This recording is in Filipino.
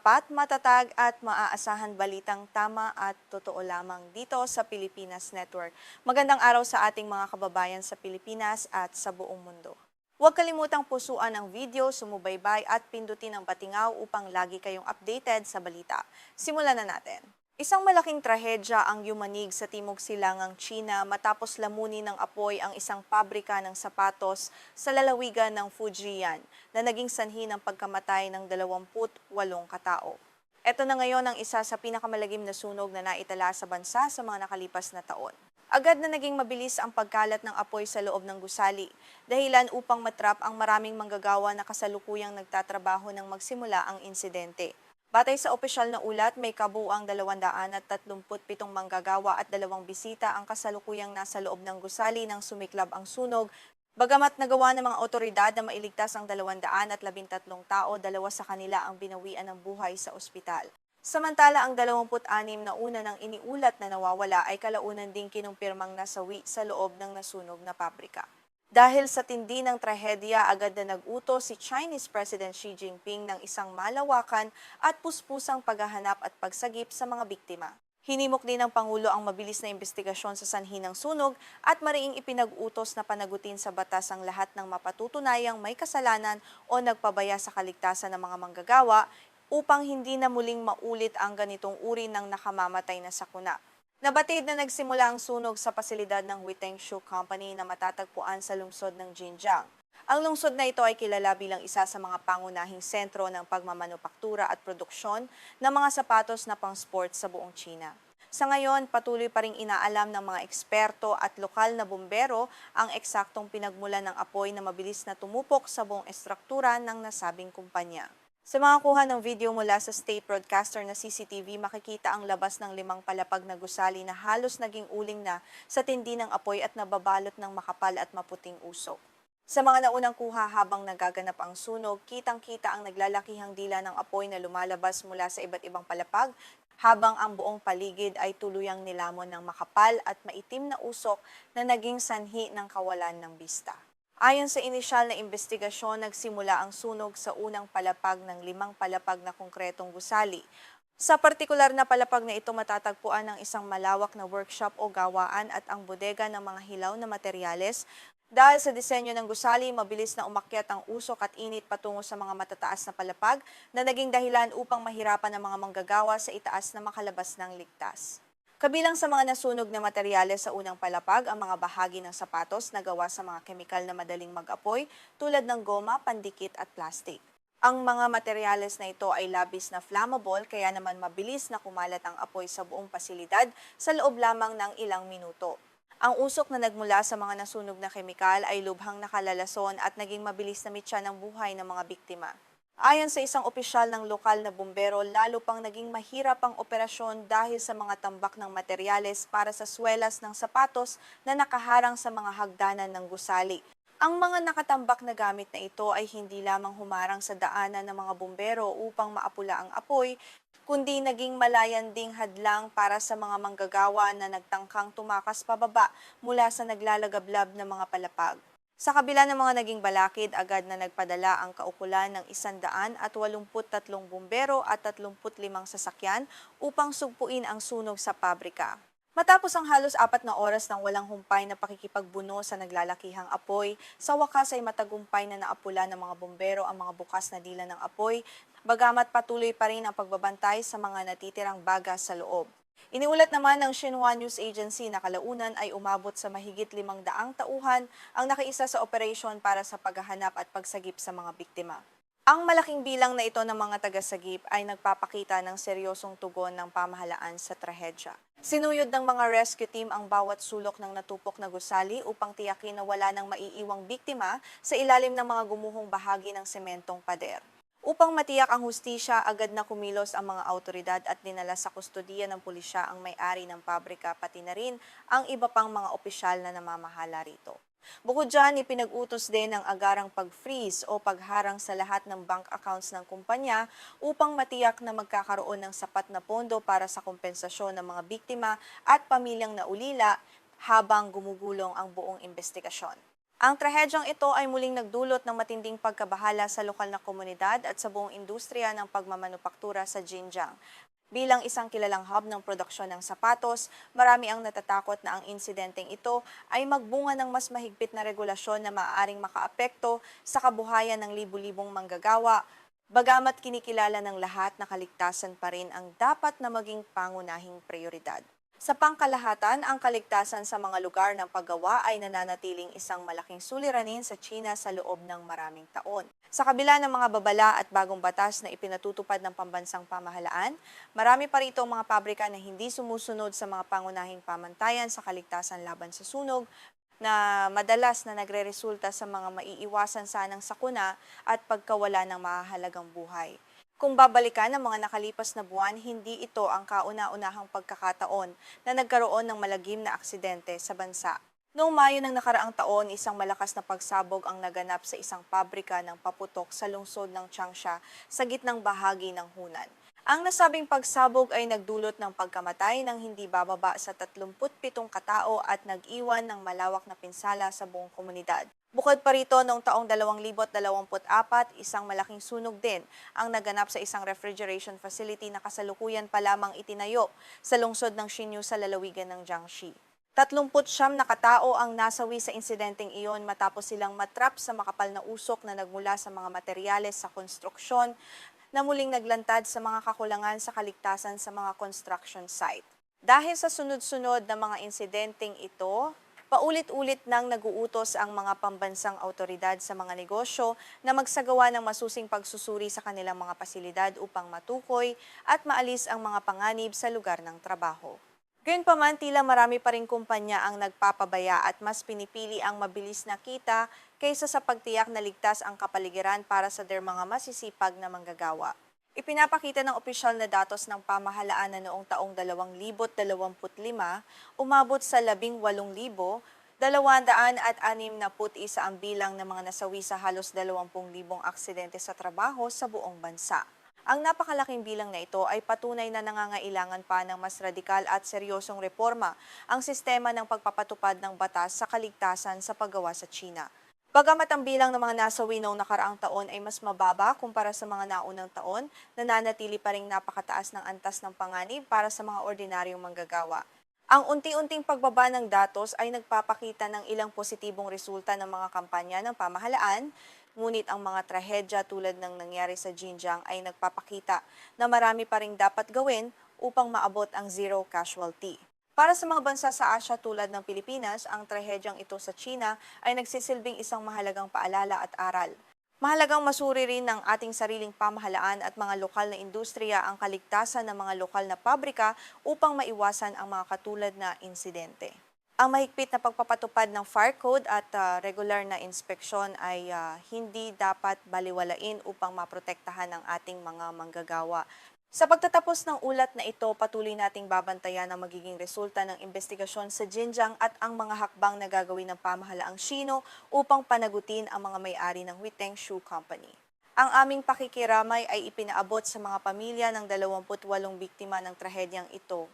tapat, matatag at maaasahan balitang tama at totoo lamang dito sa Pilipinas Network. Magandang araw sa ating mga kababayan sa Pilipinas at sa buong mundo. Huwag kalimutang pusuan ang video, sumubaybay at pindutin ang patingaw upang lagi kayong updated sa balita. Simulan na natin. Isang malaking trahedya ang yumanig sa Timog Silangang China matapos lamunin ng apoy ang isang pabrika ng sapatos sa lalawigan ng Fujian na naging sanhi ng pagkamatay ng 28 katao. Ito na ngayon ang isa sa pinakamalagim na sunog na naitala sa bansa sa mga nakalipas na taon. Agad na naging mabilis ang pagkalat ng apoy sa loob ng gusali, dahilan upang matrap ang maraming manggagawa na kasalukuyang nagtatrabaho nang magsimula ang insidente. Batay sa opisyal na ulat, may kabuuang 237 manggagawa at 2 bisita ang kasalukuyang nasa loob ng gusali nang sumiklab ang sunog. Bagamat nagawa ng mga otoridad na mailigtas ang 213 tao, 2 sa kanila ang binawian ng buhay sa ospital. Samantala, ang 26 na una ng iniulat na nawawala ay kalaunan ding kinumpirmang nasawi sa loob ng nasunog na pabrika. Dahil sa tindi ng trahedya, agad na nag-utos si Chinese President Xi Jinping ng isang malawakan at puspusang paghahanap at pagsagip sa mga biktima. Hinimok din ng Pangulo ang mabilis na investigasyon sa sanhi ng sunog at mariing ipinag-utos na panagutin sa batas ang lahat ng mapatutunayang may kasalanan o nagpabaya sa kaligtasan ng mga manggagawa upang hindi na muling maulit ang ganitong uri ng nakamamatay na sakuna. Nabatid na nagsimula ang sunog sa pasilidad ng Huiteng Shoe Company na matatagpuan sa lungsod ng Xinjiang. Ang lungsod na ito ay kilala bilang isa sa mga pangunahing sentro ng pagmamanupaktura at produksyon ng mga sapatos na pang-sport sa buong China. Sa ngayon, patuloy pa ring inaalam ng mga eksperto at lokal na bumbero ang eksaktong pinagmulan ng apoy na mabilis na tumupok sa buong estruktura ng nasabing kumpanya. Sa mga kuha ng video mula sa state broadcaster na CCTV, makikita ang labas ng 5 palapag na gusali na halos naging uling na sa tindi ng apoy at nababalot ng makapal at maputing usok. Sa mga naunang kuha habang nagaganap ang sunog, kitang-kita ang naglalakihang dila ng apoy na lumalabas mula sa iba't ibang palapag, habang ang buong paligid ay tuluyang nilamon ng makapal at maitim na usok na naging sanhi ng kawalan ng bista. Ayon sa inisyal na investigasyon, nagsimula ang sunog sa unang palapag ng 5 palapag na konkretong gusali. Sa partikular na palapag na ito matatagpuan ang isang malawak na workshop o gawaan at ang bodega ng mga hilaw na materyales. Dahil sa disenyo ng gusali, mabilis na umakyat ang usok at init patungo sa mga matataas na palapag na naging dahilan upang mahirapan ang mga manggagawa sa itaas na makalabas ng ligtas. Kabilang sa mga nasunog na materyales sa unang palapag ang mga bahagi ng sapatos na gawa sa mga kemikal na madaling mag-apoy tulad ng goma, pandikit at plastic. Ang mga materyales na ito ay labis na flammable kaya naman mabilis na kumalat ang apoy sa buong pasilidad sa loob lamang ng ilang minuto. Ang usok na nagmula sa mga nasunog na kemikal ay lubhang nakalalason at naging mabilis na mitya ng buhay ng mga biktima. Ayon sa isang opisyal ng lokal na bumbero, lalo pang naging mahirap ang operasyon dahil sa mga tambak ng materyales para sa swelas ng sapatos na nakaharang sa mga hagdanan ng gusali. Ang mga nakatambak na gamit na ito ay hindi lamang humarang sa daanan ng mga bumbero upang maapula ang apoy, kundi naging malayanding hadlang para sa mga manggagawa na nagtangkang tumakas pababa mula sa naglalagablab na mga palapag. Sa kabila ng mga naging balakid, agad na nagpadala ang kaukulan ng 183 bumbero at 35 sasakyan upang sugpuin ang sunog sa pabrika. Matapos ang halos 4 na oras ng walang humpay na pakikipagbuno sa naglalakihang apoy, sa wakas ay matagumpay na naapula ng mga bumbero ang mga bukas na dila ng apoy, bagamat patuloy pa rin ang pagbabantay sa mga natitirang baga sa loob. Iniulat naman ng Xinhua News Agency na kalaunan ay umabot sa mahigit 500 tauhan ang nakiisa sa operasyon para sa paghahanap at pagsagip sa mga biktima. Ang malaking bilang na ito ng mga tagasagip ay nagpapakita ng seryosong tugon ng pamahalaan sa trahedya. Sinuyod ng mga rescue team ang bawat sulok ng natupok na gusali upang tiyakin na wala nang maiiwang biktima sa ilalim ng mga gumuhong bahagi ng sementong pader. Upang matiyak ang hustisya, agad na kumilos ang mga autoridad at dinala sa kustodiya ng pulisya ang may-ari ng pabrika pati na rin ang iba pang mga opisyal na namamahala rito. Bukod dyan, ipinag-utos din ang agarang pag-freeze o pagharang sa lahat ng bank accounts ng kumpanya upang matiyak na magkakaroon ng sapat na pondo para sa kompensasyon ng mga biktima at pamilyang naulila habang gumugulong ang buong investigasyon. Ang trahedyang ito ay muling nagdulot ng matinding pagkabahala sa lokal na komunidad at sa buong industriya ng pagmamanupaktura sa Xinjiang. Bilang isang kilalang hub ng produksyon ng sapatos, marami ang natatakot na ang insidenteng ito ay magbunga ng mas mahigpit na regulasyon na maaaring makaapekto sa kabuhayan ng libu-libong manggagawa. Bagamat kinikilala ng lahat na kaligtasan pa rin ang dapat na maging pangunahing prioridad. Sa pangkalahatan, ang kaligtasan sa mga lugar ng paggawa ay nananatiling isang malaking suliranin sa China sa loob ng maraming taon. Sa kabila ng mga babala at bagong batas na ipinatutupad ng pambansang pamahalaan, marami pa rito ang mga pabrika na hindi sumusunod sa mga pangunahing pamantayan sa kaligtasan laban sa sunog, na madalas na nagreresulta sa mga maiiwasan sanang sakuna at pagkawala ng mahalagang buhay. Kung babalikan ng mga nakalipas na buwan, hindi ito ang kauna-unahang pagkakataon na nagkaroon ng malagim na aksidente sa bansa. Noong Mayo ng nakaraang taon, isang malakas na pagsabog ang naganap sa isang pabrika ng paputok sa lungsod ng Changsha sa gitnang bahagi ng Hunan. Ang nasabing pagsabog ay nagdulot ng pagkamatay ng hindi bababa sa 37 katao at nag-iwan ng malawak na pinsala sa buong komunidad. Bukod pa rito, noong taong 2024, isang malaking sunog din ang naganap sa isang refrigeration facility na kasalukuyan pa lamang itinayo sa lungsod ng Xinyu sa lalawigan ng Jiangxi. 39 na katao ang nasawi sa insidenteng iyon matapos silang matrap sa makapal na usok na nagmula sa mga materyales sa konstruksyon na muling naglantad sa mga kakulangan sa kaligtasan sa mga construction site. Dahil sa sunod-sunod na mga insidenteng ito, paulit-ulit nang naguutos ang mga pambansang autoridad sa mga negosyo na magsagawa ng masusing pagsusuri sa kanilang mga pasilidad upang matukoy at maalis ang mga panganib sa lugar ng trabaho. Gayunpaman, tila marami pa ring kumpanya ang nagpapabaya at mas pinipili ang mabilis na kita kaysa sa pagtiyak na ligtas ang kapaligiran para sa mga masisipag na manggagawa. Ipinapakita ng opisyal na datos ng pamahalaan na noong taong 2025, umabot sa 18,261 ang bilang ng mga nasawi sa halos 20,000 aksidente sa trabaho sa buong bansa. Ang napakalaking bilang na ito ay patunay na nangangailangan pa ng mas radikal at seryosong reforma ang sistema ng pagpapatupad ng batas sa kaligtasan sa paggawa sa China. Bagamat ang bilang ng mga nasawi noong nakaraang taon ay mas mababa kumpara sa mga naunang taon, nananatili pa ring napakataas ng antas ng panganib para sa mga ordinaryong manggagawa. Ang unti-unting pagbaba ng datos ay nagpapakita ng ilang positibong resulta ng mga kampanya ng pamahalaan, ngunit ang mga trahedya tulad ng nangyari sa Xinjiang ay nagpapakita na marami pa ring dapat gawin upang maabot ang zero casualty. Para sa mga bansa sa Asya tulad ng Pilipinas, ang trahedyang ito sa China ay nagsisilbing isang mahalagang paalala at aral. Mahalagang masuri rin ng ating sariling pamahalaan at mga lokal na industriya ang kaligtasan ng mga lokal na pabrika upang maiwasan ang mga katulad na insidente. Ang mahigpit na pagpapatupad ng fire code at regular na inspeksyon ay hindi dapat baliwalain upang maprotektahan ang ating mga manggagawa. Sa pagtatapos ng ulat na ito, patuloy nating babantayan ang magiging resulta ng investigasyon sa Xinjiang at ang mga hakbang na gagawin ng pamahalaang Sino upang panagutin ang mga may-ari ng Huiteng Shoe Company. Ang aming pakikiramay ay ipinaabot sa mga pamilya ng 28 biktima ng trahedyang ito.